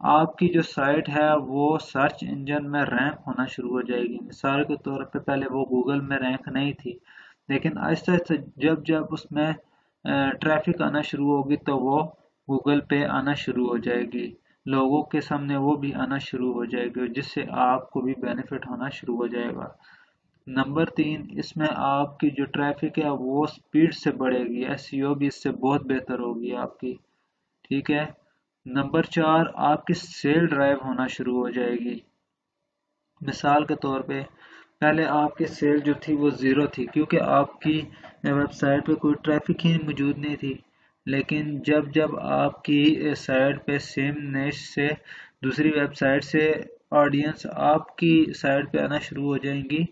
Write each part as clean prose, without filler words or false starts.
آپ کی جو سائٹ ہے وہ سرچ انجن میں رینک ہونا شروع ہو جائے گی. مثال کے طور پہ پہلے وہ گوگل میں رینک نہیں تھی، لیکن آہستہ آہستہ جب اس میں ٹریفک آنا شروع ہوگی تو وہ گوگل پہ آنا شروع ہو جائے گی، لوگوں کے سامنے وہ بھی آنا شروع ہو جائے گی، جس سے آپ کو بھی بینیفٹ ہونا شروع ہو جائے گا. نمبر 3، اس میں آپ کی جو ٹریفک ہے وہ سپیڈ سے بڑھے گی، ایس ای او بھی اس سے بہت بہتر ہوگی آپ کی. ٹھیک ہے. نمبر 4، آپ کی سیل ڈرائیو ہونا شروع ہو جائے گی. مثال کے طور پہ پہلے آپ کی سیل جو تھی وہ زیرو تھی، کیونکہ آپ کی ویب سائٹ پہ کوئی ٹریفک ہی موجود نہیں تھی. لیکن جب آپ کی سائٹ پہ سیم نیش سے دوسری ویب سائٹ سے آڈینس آپ کی سائٹ پہ آنا شروع ہو جائیں گی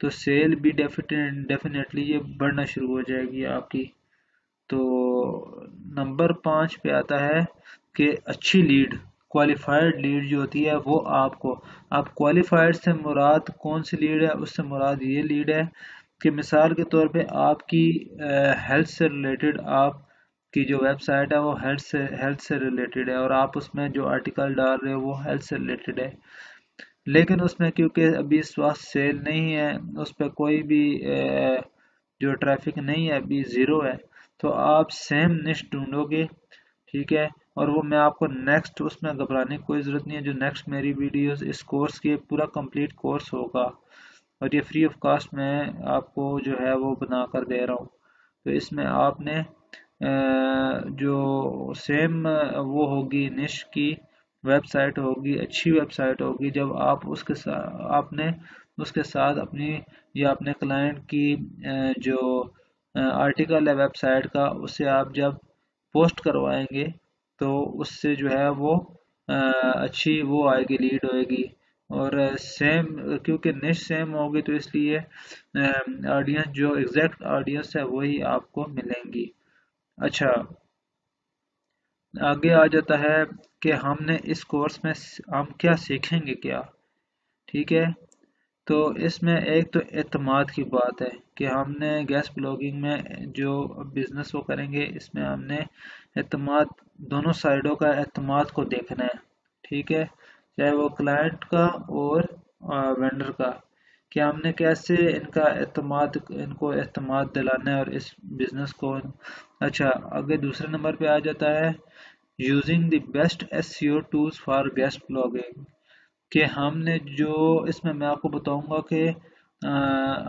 تو سیل بھی ڈیفینیٹلی یہ بڑھنا شروع ہو جائے گی آپ کی. تو نمبر 5 پہ آتا ہے کہ اچھی لیڈ، کوالیفائڈ لیڈ جو ہوتی ہے وہ آپ کوالیفائڈ سے مراد کون سی لیڈ ہے؟ اس سے مراد یہ لیڈ ہے کہ مثال کے طور پہ آپ کی ہیلتھ سے ریلیٹڈ، آپ کی جو ویب سائٹ ہے وہ ہیلتھ سے ریلیٹڈ ہے، اور آپ اس میں جو آرٹیکل ڈال رہے ہو وہ ہیلتھ سے ریلیٹڈ ہے، لیکن اس میں کیونکہ ابھی اس وقت سیل نہیں ہے، اس پہ کوئی بھی جو ٹریفک نہیں ہے، ابھی زیرو ہے، تو آپ سیم نش ڈھونڈو گے. ٹھیک ہے. اور وہ میں آپ کو نیکسٹ، اس میں گھبرانے کی کوئی ضرورت نہیں ہے، جو نیکسٹ میری ویڈیوز اس کورس کی پورا کمپلیٹ کورس ہوگا، اور یہ فری آف کاسٹ میں آپ کو جو ہے وہ بنا کر دے رہا ہوں. تو اس میں آپ نے جو سیم وہ ہوگی نش کی ویب سائٹ ہوگی، اچھی ویب سائٹ ہوگی، جب آپ اس کے ساتھ آپ نے اس کے ساتھ اپنی یا اپنے کلائنٹ کی جو آرٹیکل ہے ویب سائٹ کا، اسے آپ جب پوسٹ کروائیں گے تو اس سے جو ہے وہ اچھی وہ آئے گی، لیڈ ہوئے گی. اور سیم کیونکہ نش سیم ہوگی تو اس لیے آڈینس جو ایگزیکٹ آڈینس ہے وہی آپ کو ملیں گی. اچھا، آگے آ جاتا ہے کہ ہم نے اس کورس میں ہم کیا سیکھیں گے کیا. ٹھیک ہے. تو اس میں ایک تو اعتماد کی بات ہے کہ ہم نے گیسٹ بلاگنگ میں جو بزنس وہ کریں گے، اس میں ہم نے اعتماد، دونوں سائڈوں کا اعتماد کو دیکھنا ہے. ٹھیک ہے. چاہے وہ کلائنٹ کا اور وینڈر کا، کہ ہم نے کیسے ان کو اعتماد دلانا ہے اور اس بزنس کو. اچھا، آگے دوسرے نمبر پہ آ جاتا ہے using the best S E O tools for guest blogging, کہ ہم نے جو اس میں آپ کو بتاؤں گا کہ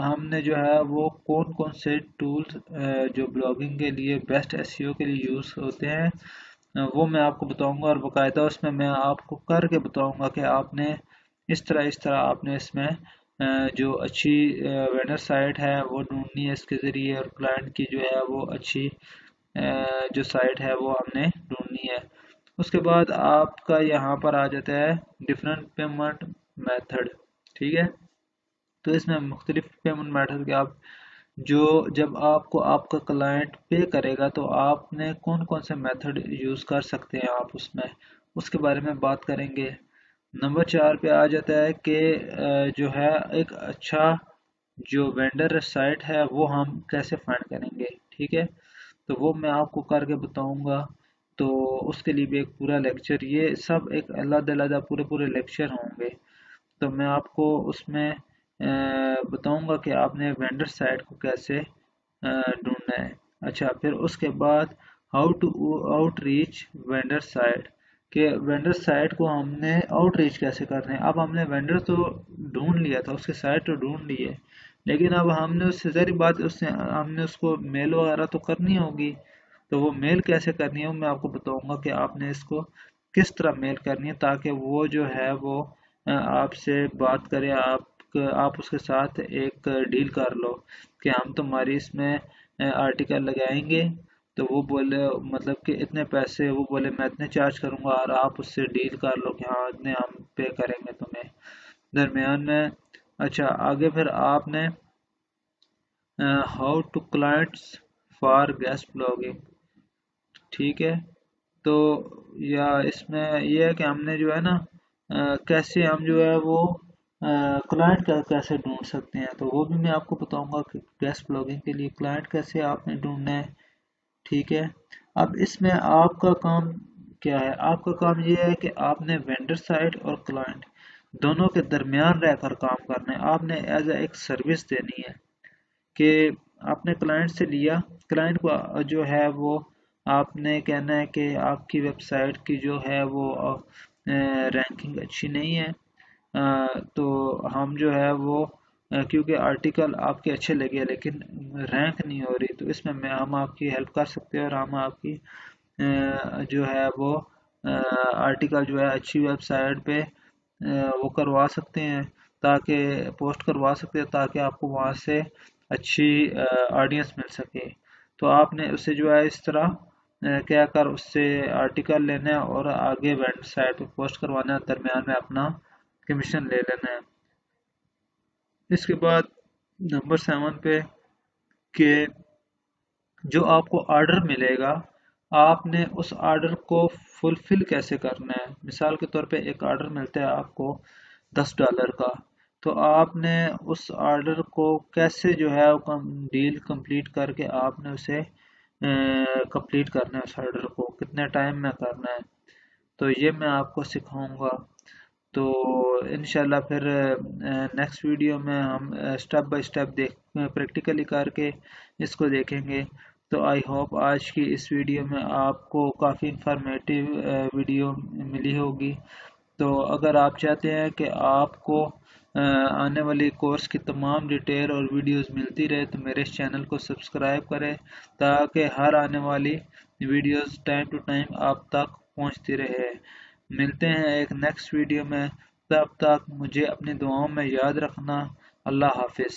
ہم نے جو ہے وہ کون سے ٹولز جو بلاگنگ کے لیے بیسٹ ایس سی او کے لیے یوز ہوتے ہیں وہ میں آپ کو بتاؤں گا، اور باقاعدہ اس میں آپ کو کر کے بتاؤں گا کہ آپ نے اس طرح آپ نے اس میں جو اچھی وینڈر سائٹ ہے وہ ڈھونڈنی ہے اس کے ذریعے، اور کلائنٹ کی جو ہے وہ اچھی جو سائٹ ہے وہ ہم نے ڈھونڈنی ہے. اس کے بعد آپ کا یہاں پر آ جاتا ہے ڈفرینٹ پیمنٹ میتھڈ. ٹھیک ہے. تو اس میں مختلف پیمنٹ میتھڈ کے جب آپ کو آپ کا کلائنٹ پے کرے گا تو آپ نے کون سے میتھڈ یوز کر سکتے ہیں آپ اس کے بارے میں بات کریں گے. نمبر 4 پہ آ جاتا ہے کہ جو ہے ایک اچھا جو وینڈر سائٹ ہے وہ ہم کیسے فائنڈ کریں گے. ٹھیک ہے. تو وہ میں آپ کو کر کے بتاؤں گا. تو اس کے لیے بھی ایک پورا لیکچر، یہ سب ایک علیحدہ پورے لیکچر ہوں گے. تو میں آپ کو اس میں بتاؤں گا کہ آپ نے وینڈر سائٹ کو کیسے ڈھونڈنا ہے. اچھا، پھر اس کے بعد how to outreach vendor site, کہ وینڈر سائٹ کو ہم نے آؤٹ ریچ کیسے کرنا ہے. اب ہم نے وینڈر تو ڈھونڈ لیا تھا، اس کی سائٹ تو ڈھونڈ لی ہے، لیکن اب ہم نے اس سے ظاہر بات ہم نے اس کو میل وغیرہ تو کرنی ہوگی. تو وہ میل کیسے کرنی ہے وہ میں آپ کو بتاؤں گا کہ آپ نے اس کو کس طرح میل کرنی ہے تاکہ وہ جو ہے وہ آپ سے بات کرے، آپ اس کے ساتھ ایک ڈیل کر لو کہ ہم تمہاری اس میں آرٹیکل لگائیں گے. تو وہ بولے مطلب کہ اتنے پیسے، وہ بولے میں اتنے چارج کروں گا، اور آپ اس سے ڈیل کر لو کہ ہاں اتنے ہم پے کریں گے تمہیں درمیان میں. اچھا، آگے پھر آپ نے how to clients for guest blogging. ٹھیک ہے. تو یا اس میں یہ ہے کہ ہم نے جو ہے نا کیسے ہم جو ہے وہ کلائنٹ کیسے ڈھونڈ سکتے ہیں، تو وہ بھی میں آپ کو بتاؤں گا کہ گیسٹ بلاگنگ کے لیے کلائنٹ کیسے آپ نے ڈھونڈنا ہے. ٹھیک ہے. اب اس میں آپ کا کام کیا ہے؟ آپ کا کام یہ ہے کہ آپ نے وینڈر سائٹ اور کلائنٹ دونوں کے درمیان رہ کر کام کرنا ہے. آپ نے ایز اے ایک سروس دینی ہے کہ آپ نے کلائنٹ سے لیا، کلائنٹ کو جو ہے وہ آپ نے کہنا ہے کہ آپ کی ویب سائٹ کی جو ہے وہ رینکنگ اچھی نہیں ہے، تو ہم جو ہے وہ کیونکہ آرٹیکل آپ کے اچھے لگے لیکن رینک نہیں ہو رہی، تو اس میں ہم آپ کی ہیلپ کر سکتے ہیں اور ہم آپ کی جو ہے وہ آرٹیکل جو ہے اچھی ویب سائٹ پہ وہ کروا سکتے ہیں، تاکہ پوسٹ کروا سکتے ہیں تاکہ آپ کو وہاں سے اچھی آڈینس مل سکے. تو آپ نے اسے جو ہے اس طرح کیا کر اس سے آرٹیکل لینا ہے اور آگے ویب سائٹ پہ پوسٹ کروانا ہے، درمیان میں اپنا کمیشن لے لینا ہے. اس کے بعد نمبر 7 پہ کہ جو آپ کو آرڈر ملے گا آپ نے اس آرڈر کو فلفل کیسے کرنا ہے. مثال کے طور پہ ایک آرڈر ملتا ہے آپ کو $10 کا، تو آپ نے اس آرڈر کو کیسے جو ہے ڈیل کمپلیٹ کر کے آپ نے اسے کمپلیٹ کرنا ہے، اس آرڈر کو کتنے ٹائم میں کرنا ہے، تو یہ میں آپ کو سکھاؤں گا. تو انشاءاللہ پھر نیکسٹ ویڈیو میں ہم اسٹیپ بائی اسٹیپ پریکٹیکلی کر کے اس کو دیکھیں گے. تو آئی ہوپ آج کی اس ویڈیو میں آپ کو کافی انفارمیٹیو ویڈیو ملی ہوگی. تو اگر آپ چاہتے ہیں کہ آپ کو آنے والی کورس کی تمام ڈیٹیل اور ویڈیوز ملتی رہے تو میرے اس چینل کو سبسکرائب کریں تاکہ ہر آنے والی ویڈیوز ٹائم ٹو ٹائم آپ تک پہنچتی رہے. ملتے ہیں ایک نیکسٹ ویڈیو میں، تب تک مجھے اپنی دعاؤں میں یاد رکھنا. اللہ حافظ.